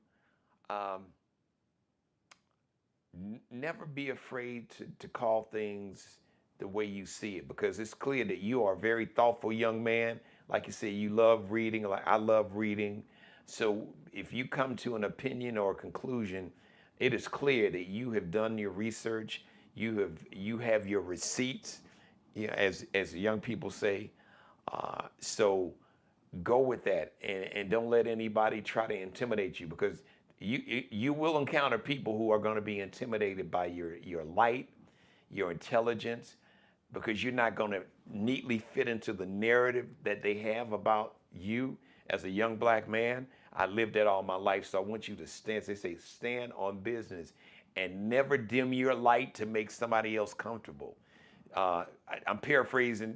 to call things the way you see it, because it's clear that you are a very thoughtful young man. Like you said, you love reading, like I love reading. So if you come to an opinion or a conclusion, it is clear that you have done your research, you have your receipts, as young people say. So go with that, and don't let anybody try to intimidate you, because you will encounter people who are going to be intimidated by your light, your intelligence, because you're not going to neatly fit into the narrative that they have about you as a young black man. I lived that all my life, so I want you to stand. They say stand on business and never dim your light to make somebody else comfortable. I'm paraphrasing.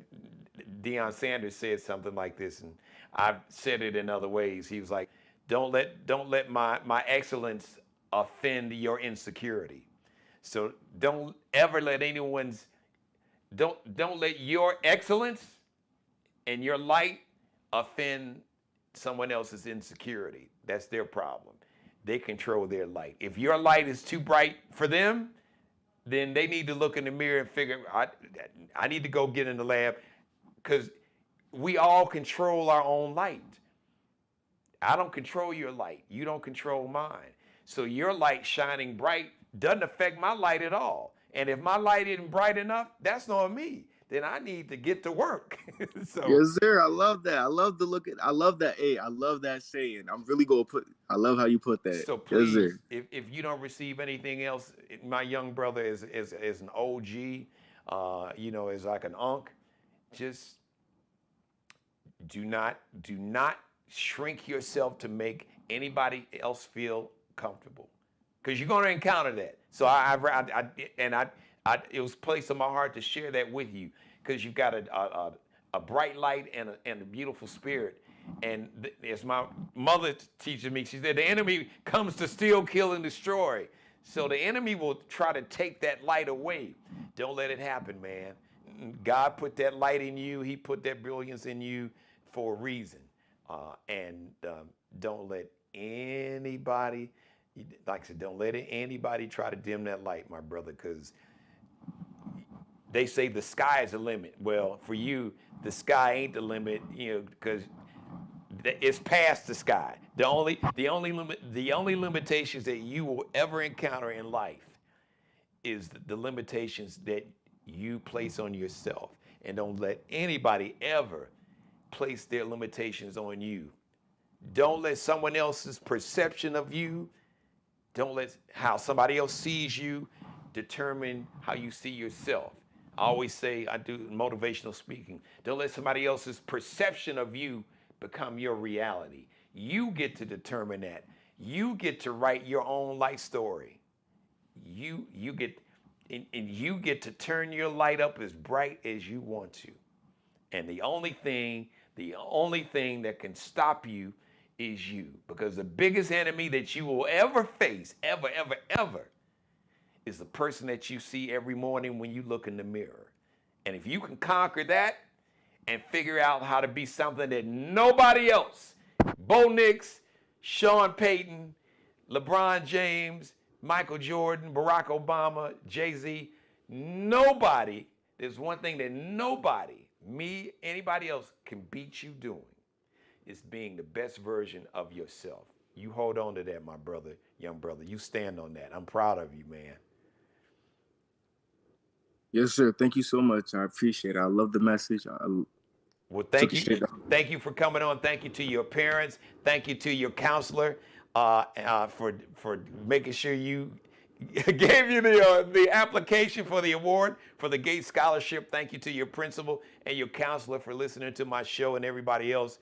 Deion Sanders said something like this, and I've said it in other ways. He was like, don't let my excellence offend your insecurity. So don't ever let don't let your excellence and your light offend someone else's insecurity. That's their problem. They control their light. If your light is too bright for them, then they need to look in the mirror and figure, I need to go get in the lab, because we all control our own light. I don't control your light. You don't control mine. So your light shining bright doesn't affect my light at all. And if my light isn't bright enough, that's not me. Then I need to get to work. So, yes, sir. I love that. I love that. Hey, I love that saying. I'm really going to I love how you put that. So please, yes, sir. if you don't receive anything else, my young brother is an OG, is like an unk. Just do not shrink yourself to make anybody else feel comfortable, because you're going to encounter that. So it was placed on my heart to share that with you, because you've got a bright light and a beautiful spirit. And as my mother teaches me, she said, the enemy comes to steal, kill, and destroy. So the enemy will try to take that light away. Don't let it happen, man. God put that light in you. He put that brilliance in you for a reason. Don't let anybody, like I said, don't let anybody try to dim that light, my brother, because they say the sky is the limit. Well, for you, the sky ain't the limit, because it's past the sky. The only limitations that you will ever encounter in life is the limitations that you place on yourself. And don't let anybody ever place their limitations on you. Don't let someone else's perception of you, don't let how somebody else sees you determine how you see yourself. I always say, I do motivational speaking, don't let somebody else's perception of you become your reality. You get to determine that. You get to write your own life story. You get to turn your light up as bright as you want to. And the only thing that can stop you is you. Because the biggest enemy that you will ever face, ever, ever, ever, is the person that you see every morning when you look in the mirror. And if you can conquer that and figure out how to be something that nobody else, Bo Nix, Sean Payton, LeBron James, Michael Jordan, Barack Obama, Jay-Z, nobody, there's one thing that nobody, me, anybody else can beat you doing, is being the best version of yourself. You hold on to that, my brother, young brother. You stand on that. I'm proud of you, man. Yes, sir. Thank you so much. I appreciate it. I love the message. Well, thank you. Thank you for coming on. Thank you to your parents. Thank you to your counselor for making sure you gave you the application for the award for the Gates Scholarship. Thank you to your principal and your counselor for listening to my show and everybody else.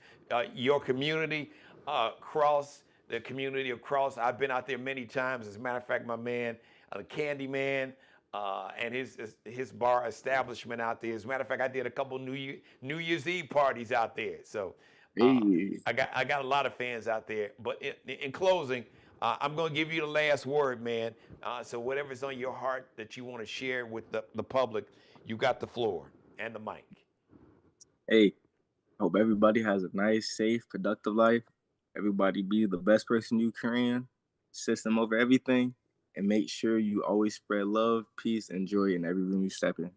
Your community, the community of Cross. I've been out there many times. As a matter of fact, my man, the Candy Man, and his bar establishment out there. As a matter of fact, I did a couple New Year's Eve parties out there. So I got a lot of fans out there. But in closing, I'm going to give you the last word, man. So whatever's on your heart that you want to share with the public, you got the floor and the mic. Hey, hope everybody has a nice, safe, productive life. Everybody be the best person you can. System over everything. And make sure you always spread love, peace, and joy in every room you step in.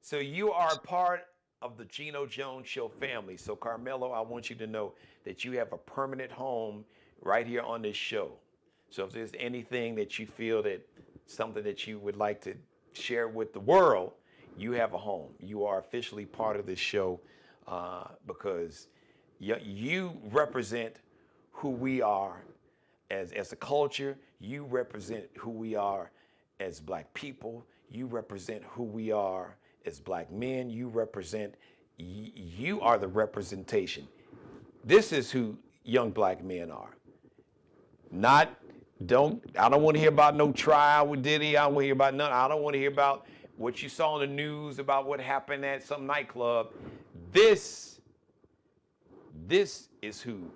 So you are part of the Geno Jones Show family. So Karmello, I want you to know that you have a permanent home right here on this show. So if there's anything that you feel that something that you would like to share with the world, you have a home. You are officially part of this show because you represent who we are as a culture. You represent who we are as black people. You represent who we are as black men. You are the representation. This is who young black men are. I don't want to hear about no trial with Diddy. I don't want to hear about none. I don't want to hear about what you saw in the news about what happened at some nightclub. This is who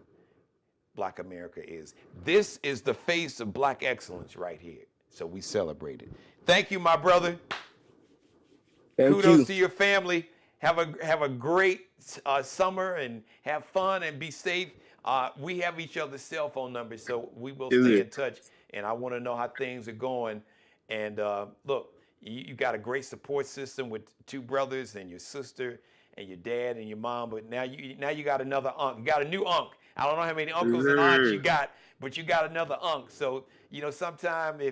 Black America is. This is the face of black excellence right here. So we celebrate it. Thank you, my brother. Kudos to your family. Have a great summer and have fun and be safe. We have each other's cell phone numbers, so we will stay in touch. And I want to know how things are going. And look, you got a great support system with two brothers and your sister and your dad and your mom. But now you got another uncle. You got a new uncle. I don't know how many uncles and aunts you got, but you got another uncle. So sometimes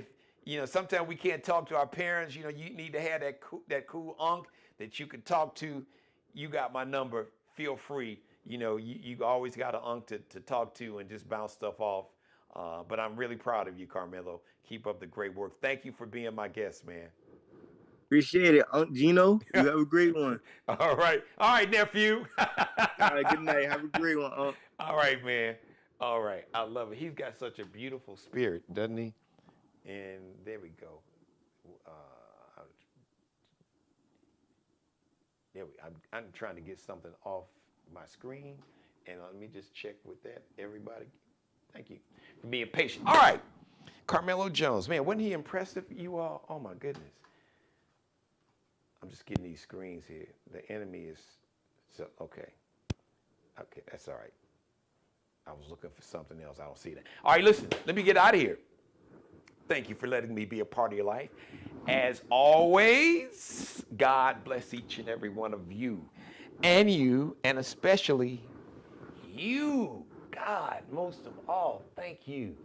we can't talk to our parents. You need to have that cool uncle that you can talk to. You got my number. Feel free. You always got an uncle to talk to and just bounce stuff off. But I'm really proud of you, Karmello. Keep up the great work. Thank you for being my guest, man. Appreciate it, Unc Geno. You have a great one. All right, nephew. All right, good night. Have a great one, Unc. All right, man. All right, I love it. He's got such a beautiful spirit, doesn't he? And there we go. I'm trying to get something off my screen, and let me just check with that, everybody. Thank you for being patient. All right, Karmello Jones, man, wasn't he impressive? You all, oh my goodness. I'm just getting these screens here. The enemy is, okay, that's all right. I was looking for something else. I don't see that. All right, listen, let me get out of here. Thank you for letting me be a part of your life. As always, God bless each and every one of you, and especially you. God, most of all, thank you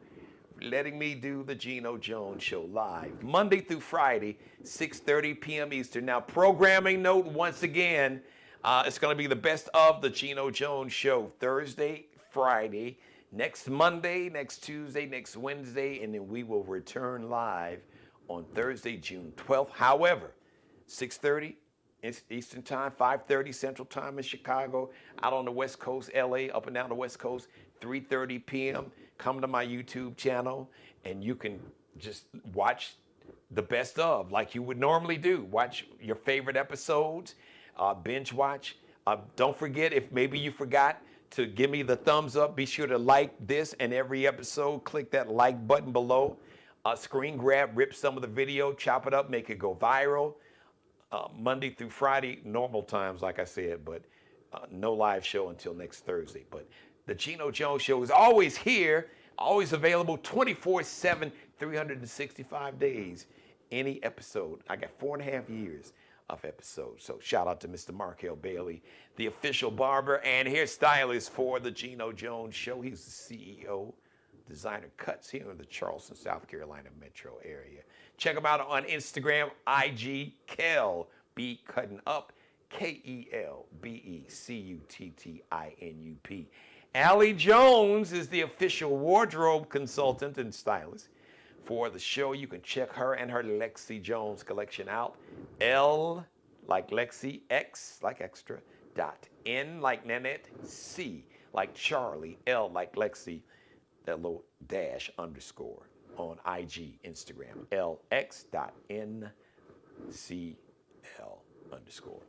for letting me do the Geno Jones Show live, Monday through Friday, 6:30 p.m. Eastern. Now, programming note once again, it's going to be the best of the Geno Jones Show, Thursday, Friday, next Monday, next Tuesday, next Wednesday, and then we will return live on Thursday, June 12th. However, 6:30 Eastern Time, 5:30 Central Time in Chicago, out on the West Coast, LA, up and down the West Coast, 3:30 p.m. Come to my YouTube channel, and you can just watch the best of like you would normally do. Watch your favorite episodes, binge watch. Don't forget, if maybe you forgot to give me the thumbs up. Be sure to like this and every episode. Click that like button below. Screen grab, rip some of the video, chop it up, make it go viral. Monday through Friday, normal times, like I said, but no live show until next Thursday. But the Geno Jones Show is always here, always available 24/7, 365 days, any episode. I got 4.5 years of episodes. So shout out to Mr. Markel Bailey, the official barber and hairstylist for the Geno Jones Show. He's the CEO, designer cuts here in the Charleston, South Carolina metro area. Check him out on Instagram, IG, Kel, B Cutting Up, KELBECUTTINUP. Allie Jones is the official wardrobe consultant and stylist for the show. You can check her and her Lexi Jones collection out. L like Lexi, X like extra, dot N like Nanette, C like Charlie, L like Lexi, that little dash underscore on IG, Instagram, LX.NCL underscore.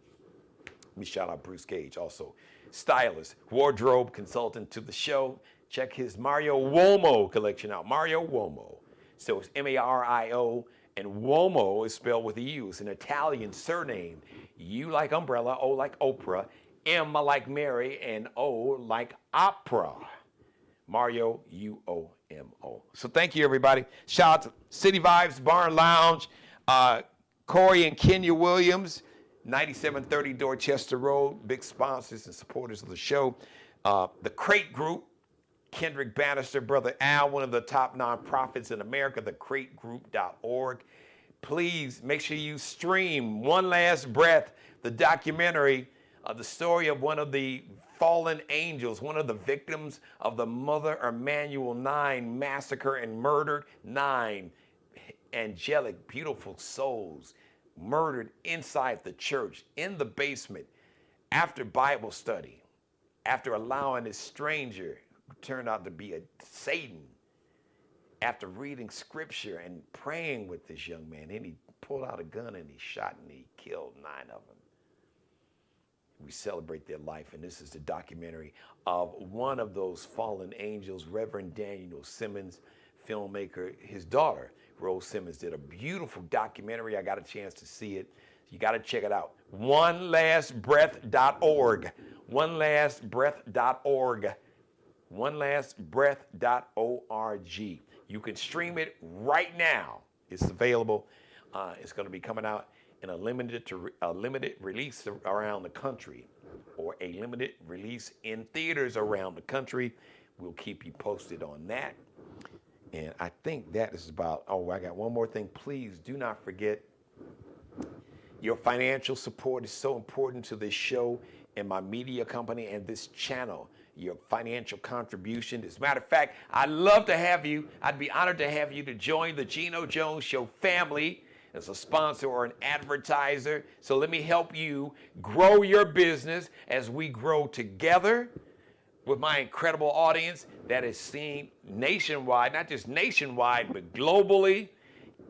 Let me shout out Bruce Gage, also stylist, wardrobe consultant to the show. Check his Mario Uomo collection out. Mario Uomo. So it's Mario, and Uomo is spelled with a U. It's an Italian surname. U like umbrella, O like Oprah, M like Mary, and O like opera. Mario Uomo. So thank you, everybody. Shout out to City Vibes Bar and Lounge, Corey and Kenya Williams, 9730 Dorchester Road, big sponsors and supporters of the show. The Crate Group, Kendrick Bannister, Brother Al, one of the top nonprofits in America, thecrategroup.org. Please make sure you stream One Last Breath, the documentary, the story of one of the fallen angels, one of the victims of the Mother Emanuel 9 massacre and murdered 9 angelic, beautiful souls murdered inside the church, in the basement, after Bible study, after allowing a stranger who turned out to be a Satan, after reading scripture and praying with this young man, and he pulled out a gun and he shot and he killed 9 of them. We celebrate their life, and this is the documentary of one of those fallen angels, Reverend Daniel Simmons, filmmaker. His daughter, Rose Simmons, did a beautiful documentary. I got a chance to see it. You got to check it out. OneLastBreath.org. OneLastBreath.org. OneLastBreath.org. You can stream it right now. It's available. It's going to be coming out in a limited release around the country, or a limited release in theaters around the country. We'll keep you posted on that. And I think that is about, I got one more thing. Please do not forget, your financial support is so important to this show and my media company and this channel. Your financial contribution. As a matter of fact, I'd love to have you. I'd be honored to have you to join the Geno Jones Show family as a sponsor or an advertiser. So let me help you grow your business as we grow together with my incredible audience that is seen nationwide, not just nationwide, but globally,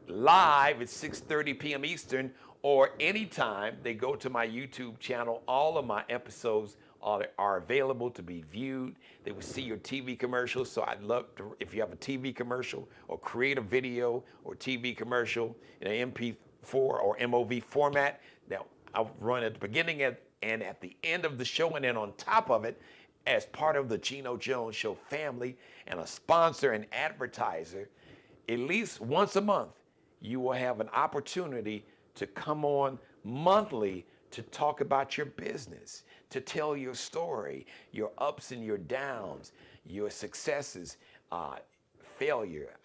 live at 6:30 p.m. Eastern, or anytime they go to my YouTube channel. All of my episodes are available to be viewed. They will see your TV commercials. So I'd love to, if you have a TV commercial or create a video or TV commercial in an MP4 or MOV format, that I'll run at the beginning and at the end of the show, and then on top of it, as part of the Geno Jones Show family and a sponsor and advertiser, at least once a month, you will have an opportunity to come on monthly to talk about your business, to tell your story, your ups and your downs, your successes, failure.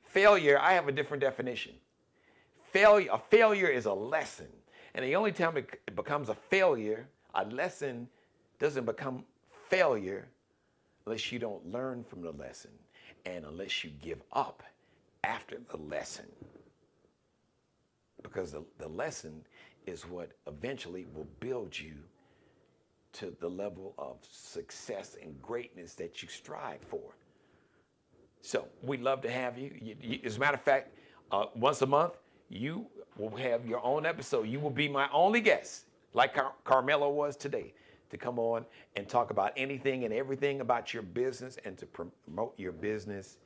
Failure, I have a different definition. A failure is a lesson. And the only time it becomes a failure, a lesson doesn't become failure unless you don't learn from the lesson and unless you give up after the lesson. Because the lesson is what eventually will build you to the level of success and greatness that you strive for. So we'd love to have you. As a matter of fact, once a month, you will have your own episode. You will be my only guest, like Karmello was today, to come on and talk about anything and everything about your business and to promote your business,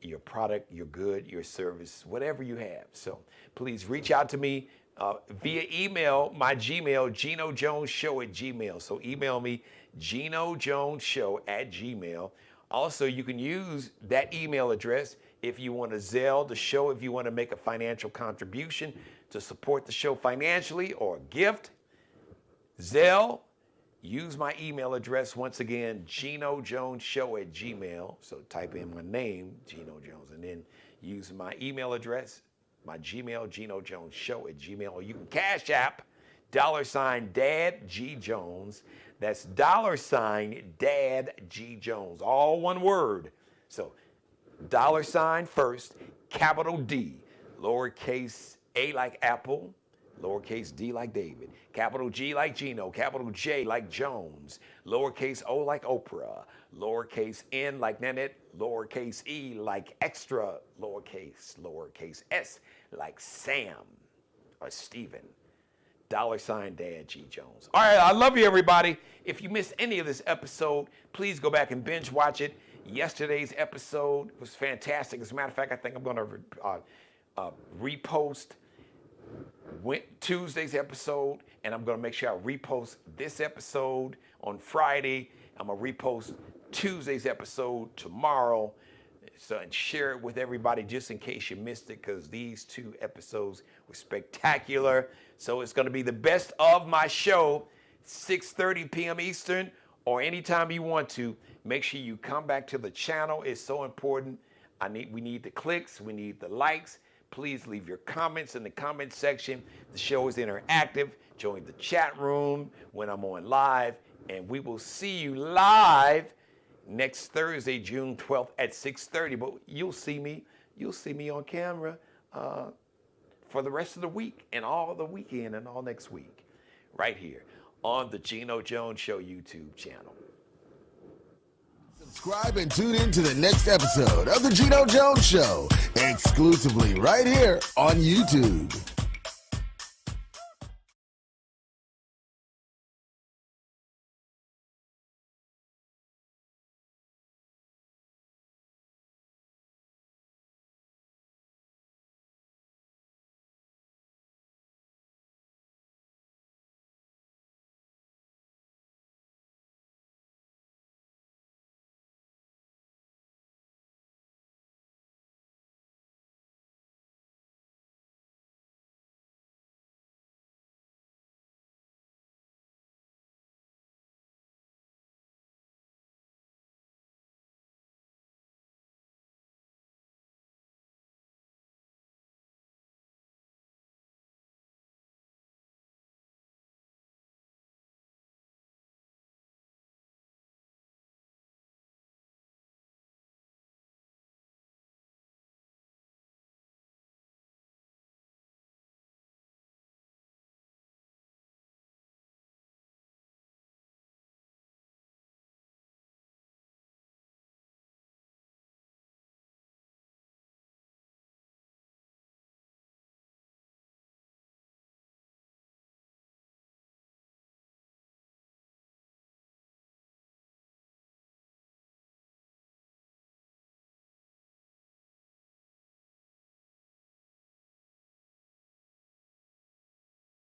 your product, your good, your service, whatever you have. So please reach out to me via email, my Gmail, GenoJonesShow@gmail. So email me, GenoJonesShow@gmail. Also, you can use that email address if you want to Zelle the show, if you want to make a financial contribution to support the show financially or a gift. Zelle, use my email address once again, GenoJonesShow@gmail. So type in my name, Geno Jones, and then use my email address, my Gmail, GenoJonesShow@gmail. Or you can Cash App, $Dad G Jones. That's $Dad G Jones, all one word. So $ first, capital D, lowercase a like Apple, lowercase d like David, capital G like Geno, capital J like Jones, lowercase o like Oprah, lowercase n like Nanette, lowercase e like extra, lowercase s like Sam or Stephen. $Dad G Jones. All right, I love you, everybody. If you missed any of this episode, please go back and binge watch it. Yesterday's episode was fantastic. As a matter of fact, I think I'm going to repost Tuesday's episode, and I'm going to make sure I repost this episode on Friday. I'm going to repost Tuesday's episode tomorrow, so and share it with everybody just in case you missed it, because these 2 episodes were spectacular. So it's going to be the best of my show, 6:30 p.m. Eastern, or anytime you want to. Make sure you come back to the channel. It's so important. We need the clicks. We need the likes. Please leave your comments in the comment section. The show is interactive. Join the chat room when I'm on live. And we will see you live next Thursday, June 12th at 6:30. But you'll see me on camera for the rest of the week and all the weekend and all next week, right here on the Geno Jones Show YouTube channel. Subscribe and tune in to the next episode of the Geno Jones Show, exclusively right here on YouTube.